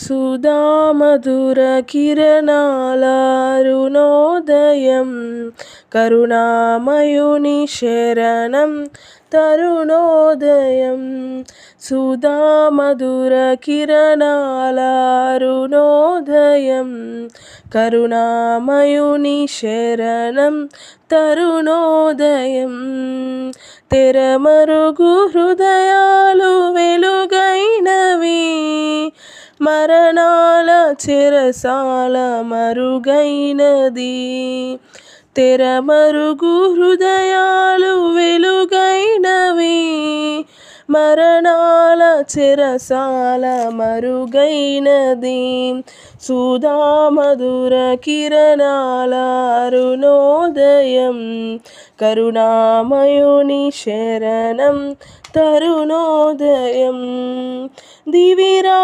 సుధామధుర కిరణాల అరుణోదయం కరుణామయుని శరణం తరుణోదయం. సుధామధుర కిరణాల అరుణోదయం కరుణామయుని శరణం తరుణోదయం. తెరమరుగు హృదయాలు వెలుగైనవి, మరణాల చెరసాల మరుగైనది. తెరమరుగు హృదయాలు వెలుగైనవి, మరణాల చెరసాల మరుగైనది. సుధామధుర కిరణాల అరుణోదయం కరుణామయుని శరణం తరుణోదయం. దివిరా